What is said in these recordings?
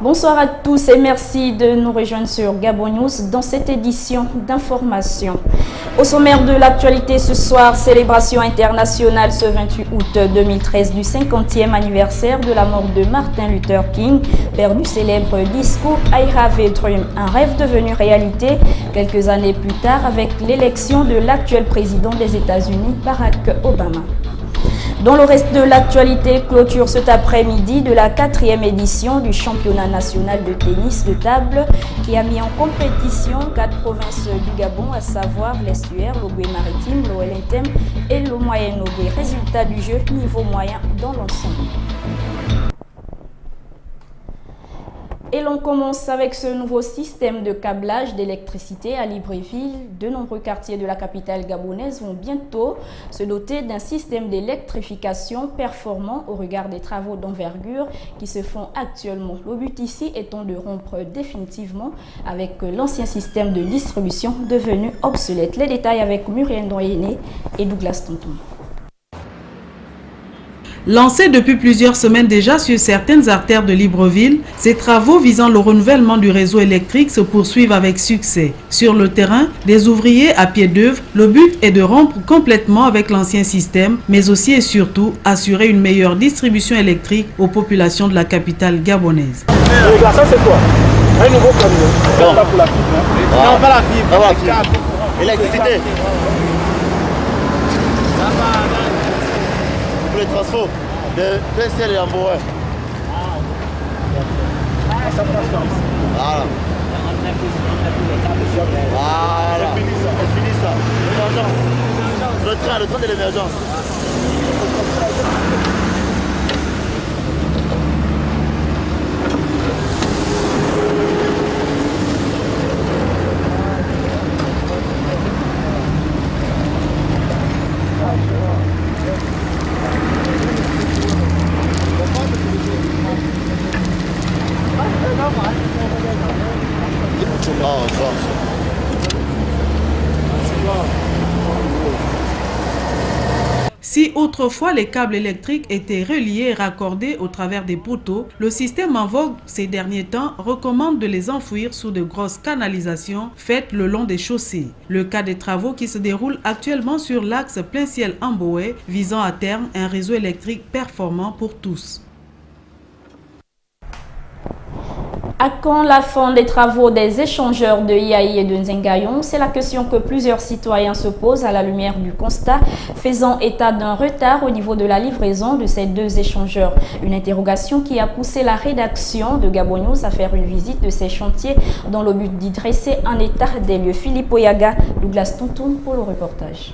Bonsoir à tous et merci de nous rejoindre sur Gabon News dans cette édition d'information. Au sommaire de l'actualité ce soir, célébration internationale ce 28 août 2013 du 50e anniversaire de la mort de Martin Luther King, père du célèbre discours I Have a Dream, un rêve devenu réalité quelques années plus tard avec l'élection de l'actuel président des États-Unis, Barack Obama. Dans le reste de l'actualité, clôture cet après-midi de la 4e édition du championnat national de tennis de table qui a mis en compétition 4 provinces du Gabon, à savoir l'Estuaire, l'Ogooué-Maritime, l'Ouellentem et le Moyen-Ogooué. Résultat du jeu, niveau moyen dans l'ensemble. Et l'on commence avec ce nouveau système de câblage d'électricité à Libreville. De nombreux quartiers de la capitale gabonaise vont bientôt se doter d'un système d'électrification performant au regard des travaux d'envergure qui se font actuellement. Le but ici étant de rompre définitivement avec l'ancien système de distribution devenu obsolète. Les détails avec Muriel Ndoyene et Douglas Tonton. Lancés depuis plusieurs semaines déjà sur certaines artères de Libreville, ces travaux visant le renouvellement du réseau électrique se poursuivent avec succès. Sur le terrain, des ouvriers à pied d'œuvre, le but est de rompre complètement avec l'ancien système, mais aussi et surtout assurer une meilleure distribution électrique aux populations de la capitale gabonaise. Ça c'est quoi? Un nouveau camion. Non, pas pour la fibre. Non, pas la fibre. Pas la fibre. Électricité. Pour les transports de PCL et Ambouré. Voilà. Voilà. C'est fini ça. L'émergence. Le train de l'émergence. Si autrefois les câbles électriques étaient reliés et raccordés au travers des poteaux, le système en vogue ces derniers temps recommande de les enfouir sous de grosses canalisations faites le long des chaussées. Le cas des travaux qui se déroulent actuellement sur l'axe plein ciel-Amboé, visant à terme un réseau électrique performant pour tous. À quand la fin des travaux des échangeurs de Yayi et de Nzengayon? C'est la question que plusieurs citoyens se posent à la lumière du constat faisant état d'un retard au niveau de la livraison de ces deux échangeurs. Une interrogation qui a poussé la rédaction de Gabon News à faire une visite de ces chantiers dans le but d'y dresser un état des lieux. Philippe Oyaga, Douglas Tonton pour le reportage.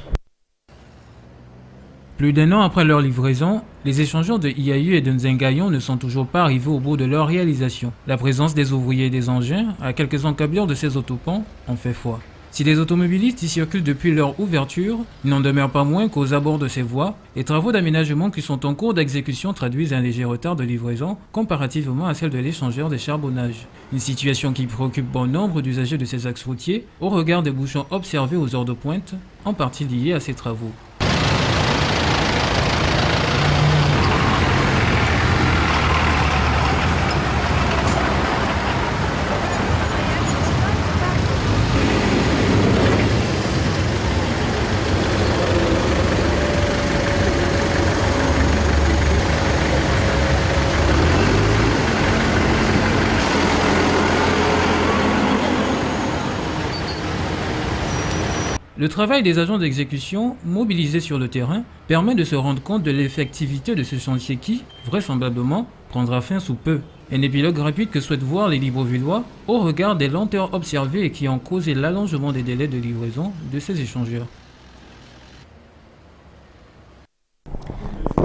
Plus d'un an après leur livraison, les échangeurs de IAU et de Nzengayon ne sont toujours pas arrivés au bout de leur réalisation. La présence des ouvriers et des engins à quelques encablures de ces autoponts en fait foi. Si les automobilistes y circulent depuis leur ouverture, il n'en demeure pas moins qu'aux abords de ces voies, les travaux d'aménagement qui sont en cours d'exécution traduisent un léger retard de livraison comparativement à celle de l'échangeur des charbonnages. Une situation qui préoccupe bon nombre d'usagers de ces axes routiers au regard des bouchons observés aux heures de pointe, en partie liés à ces travaux. Le travail des agents d'exécution mobilisés sur le terrain permet de se rendre compte de l'effectivité de ce chantier qui, vraisemblablement, prendra fin sous peu. Un épilogue rapide que souhaitent voir les Librevillois au regard des lenteurs observées et qui ont causé l'allongement des délais de livraison de ces échangeurs.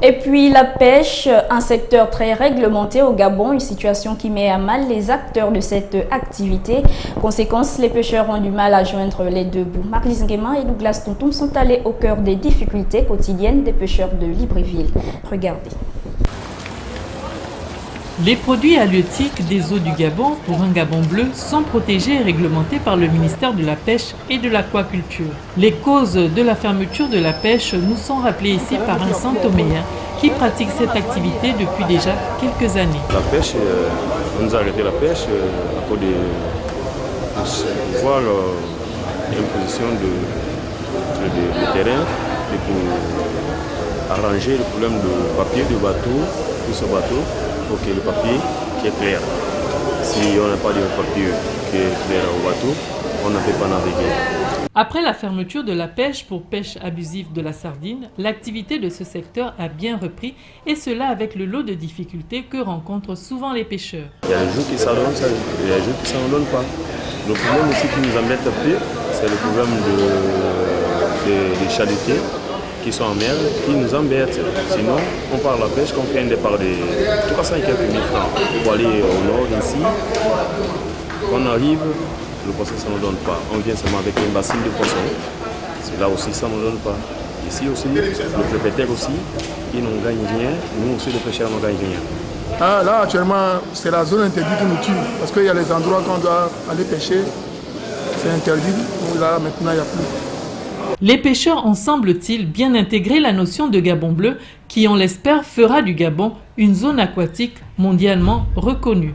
Et puis la pêche, un secteur très réglementé au Gabon, une situation qui met à mal les acteurs de cette activité. Conséquence, les pêcheurs ont du mal à joindre les deux bouts. Marlise Nguema et Douglas Tonton sont allés au cœur des difficultés quotidiennes des pêcheurs de Libreville. Regardez. Les produits halieutiques des eaux du Gabon pour un Gabon bleu sont protégés et réglementés par le ministère de la Pêche et de l'Aquaculture. Les causes de la fermeture de la pêche nous sont rappelées ici par un Santoméen qui pratique cette activité depuis déjà quelques années. La pêche, on nous a arrêté la pêche à cause de voir l'imposition de terrain et pour arranger le problème de papier du bateau, de ce bateau, pour que le papier qui est clair. Si on n'a pas de papier qui est clair au bateau, on ne peut pas naviguer. Après la fermeture de la pêche pour pêche abusive de la sardine, l'activité de ce secteur a bien repris et cela avec le lot de difficultés que rencontrent souvent les pêcheurs. Il y a des jours qui s'en donnent, il y a des jours qui s'en donnent pas. Le problème aussi qui nous embête un peu, c'est le problème des chalutiers qui sont en mer, qui nous embêtent. Sinon, on part à la pêche, qu'on fait un départ de 300 et quelques mille francs pour aller au nord ici. Quand on arrive, le poisson, ça ne nous donne pas. On vient seulement avec une bassine de poisson. Là aussi, ça ne nous donne pas. Ici aussi, le propriétaire aussi, ils n'en gagnent rien. Nous aussi, les pêcheurs n'en gagnent rien. Ah, là, actuellement, c'est la zone interdite qui nous tue. Parce qu'il y a les endroits qu'on doit aller pêcher. C'est interdit. Là, maintenant, il n'y a plus. Les pêcheurs ont, semble-t-il, bien intégré la notion de Gabon bleu qui, on l'espère, fera du Gabon une zone aquatique mondialement reconnue.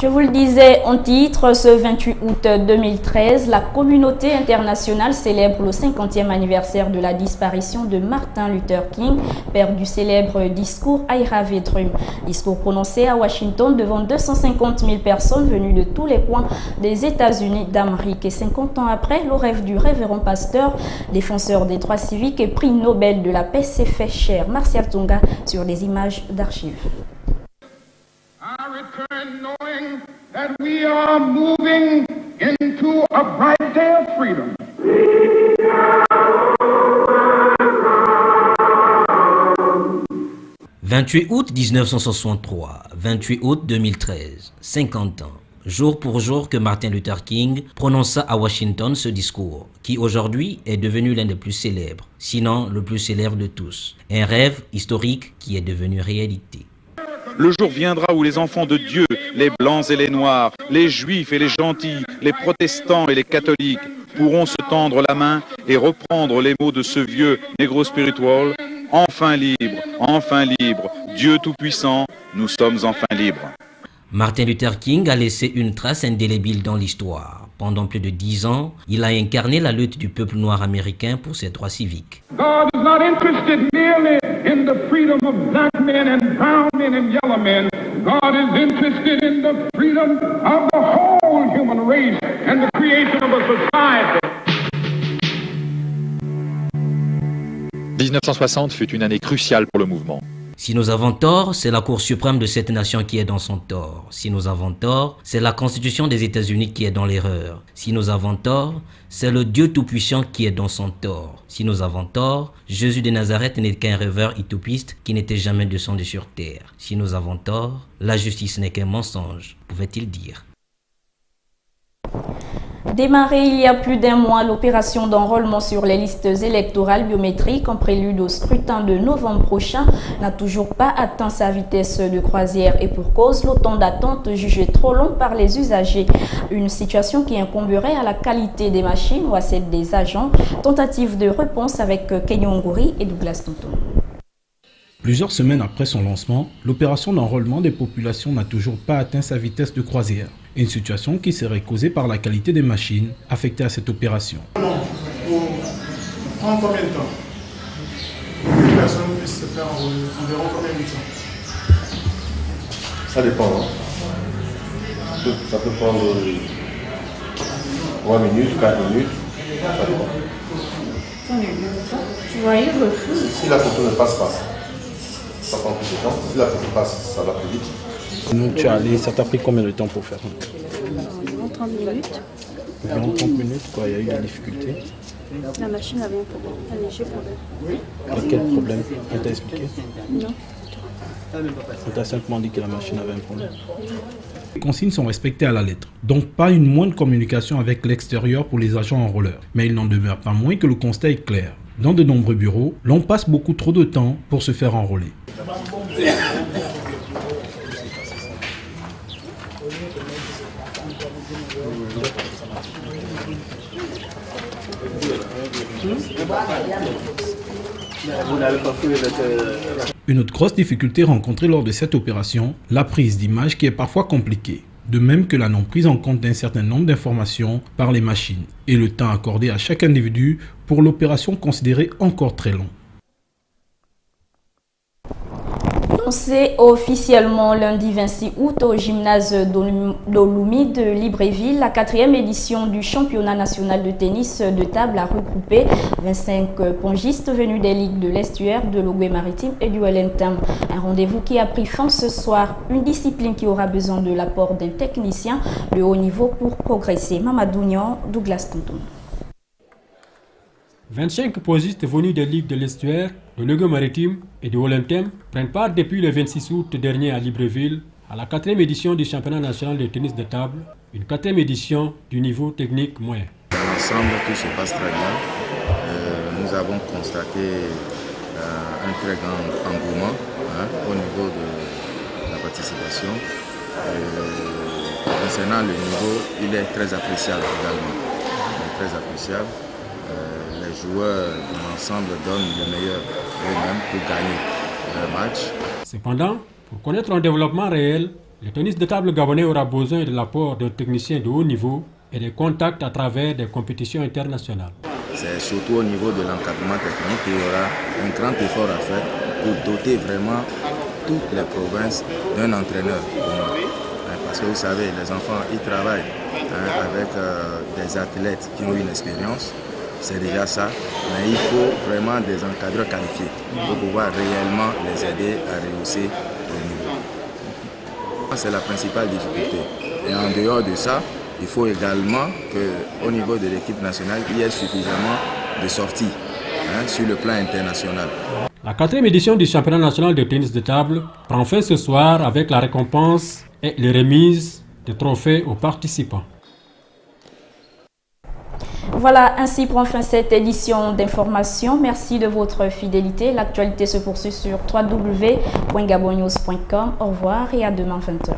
Je vous le disais en titre, ce 28 août 2013, la communauté internationale célèbre le 50e anniversaire de la disparition de Martin Luther King, père du célèbre discours I Have a Dream. Discours prononcé à Washington devant 250 000 personnes venues de tous les coins des États-Unis d'Amérique. Et 50 ans après, le rêve du révérend pasteur, défenseur des droits civiques et prix Nobel de la paix s'est fait cher. Martial Tonga sur des images d'archives. I return knowing that we are moving into a bright day of freedom. 28 août 1963, 28 août 2013, 50 ans, jour pour jour que Martin Luther King prononça à Washington ce discours, qui aujourd'hui est devenu l'un des plus célèbres, sinon le plus célèbre de tous. Un rêve historique qui est devenu réalité. Le jour viendra où les enfants de Dieu, les blancs et les noirs, les juifs et les gentils, les protestants et les catholiques, pourront se tendre la main et reprendre les mots de ce vieux Negro Spiritual. Enfin libre, Dieu Tout-Puissant, nous sommes enfin libres. Martin Luther King a laissé une trace indélébile dans l'histoire. Pendant plus de 10 ans, il a incarné la lutte du peuple noir américain pour ses droits civiques. God is not interested merely in the freedom of black men and brown men and yellow men. God is interested in the freedom of the whole human race and the creation of a society. 1960 fut une année cruciale pour le mouvement. Si nous avons tort, c'est la Cour suprême de cette nation qui est dans son tort. Si nous avons tort, c'est la Constitution des États-Unis qui est dans l'erreur. Si nous avons tort, c'est le Dieu Tout-Puissant qui est dans son tort. Si nous avons tort, Jésus de Nazareth n'est qu'un rêveur utopiste qui n'était jamais descendu sur terre. Si nous avons tort, la justice n'est qu'un mensonge, pouvait-il dire. Démarré il y a plus d'un mois, l'opération d'enrôlement sur les listes électorales biométriques en prélude au scrutin de novembre prochain n'a toujours pas atteint sa vitesse de croisière et pour cause, le temps d'attente jugé trop long par les usagers. Une situation qui incomberait à la qualité des machines ou à celle des agents. Tentative de réponse avec Kenyon Gouri et Douglas Tonton. Plusieurs semaines après son lancement, l'opération d'enrôlement des populations n'a toujours pas atteint sa vitesse de croisière. Une situation qui serait causée par la qualité des machines affectées à cette opération. Pour prendre combien de temps? Une personne puisse se faire environ combien de temps? Ça dépend. Ça peut prendre 3 minutes, 4 minutes. Ça dépend. Tu vois, il refuse. Si la photo ne passe pas, ça prend plus de temps. Si la photo passe, ça va plus vite. Donc tu as allé, ça t'a pris combien de temps pour faire? Environ 30 minutes. Environ 30 minutes, quoi, il y a eu des difficultés. La machine avait un problème, un léger problème. Et quel problème? On t'a expliqué? Non. On t'a simplement dit que la machine avait un problème. Les consignes sont respectées à la lettre, donc pas une moindre communication avec l'extérieur pour les agents enrôleurs. Mais il n'en demeure pas moins que le constat est clair. Dans de nombreux bureaux, l'on passe beaucoup trop de temps pour se faire enrôler. Une autre grosse difficulté rencontrée lors de cette opération, la prise d'image qui est parfois compliquée, de même que la non prise en compte d'un certain nombre d'informations par les machines et le temps accordé à chaque individu pour l'opération considérée encore très long. Lancé officiellement lundi 26 août au gymnase d'Olumi de Libreville, la 4e édition du championnat national de tennis de table a regroupé 25 pongistes venus des ligues de l'Estuaire, de l'Ogooué-Maritime et du Wellington. Un rendez-vous qui a pris fin ce soir, une discipline qui aura besoin de l'apport d'un technicien de haut niveau pour progresser. Mamadou Nian, Douglas Tonton. 25 pongistes venus des ligues de l'Estuaire, de l'Ogooué-Maritime et du Wellington prennent part depuis le 26 août dernier à Libreville à la 4e édition du championnat national de tennis de table, une 4e édition du niveau technique moyen. Dans l'ensemble, tout se passe très bien. Nous avons constaté un très grand engouement au niveau de la participation. Concernant le niveau, il est très appréciable également. Il est très appréciable. Les joueurs de l'ensemble donnent le meilleur eux-mêmes pour gagner leur match. Cependant, pour connaître un développement réel, le tennis de table gabonais aura besoin de l'apport d'un technicien de haut niveau et des contacts à travers des compétitions internationales. C'est surtout au niveau de l'encadrement technique qu'il y aura un grand effort à faire pour doter vraiment toutes les provinces d'un entraîneur. Parce que vous savez, les enfants, ils travaillent avec des athlètes qui ont une expérience. C'est déjà ça, mais il faut vraiment des encadreurs qualifiés pour pouvoir réellement les aider à rehausser le niveau. C'est la principale difficulté. Et en dehors de ça, il faut également qu'au niveau de l'équipe nationale, il y ait suffisamment de sorties sur le plan international. La 4e édition du championnat national de tennis de table prend fin ce soir avec la récompense et les remises de trophées aux participants. Voilà, ainsi prend fin cette édition d'information. Merci de votre fidélité. L'actualité se poursuit sur www.gabonnews.com. Au revoir et à demain 20h.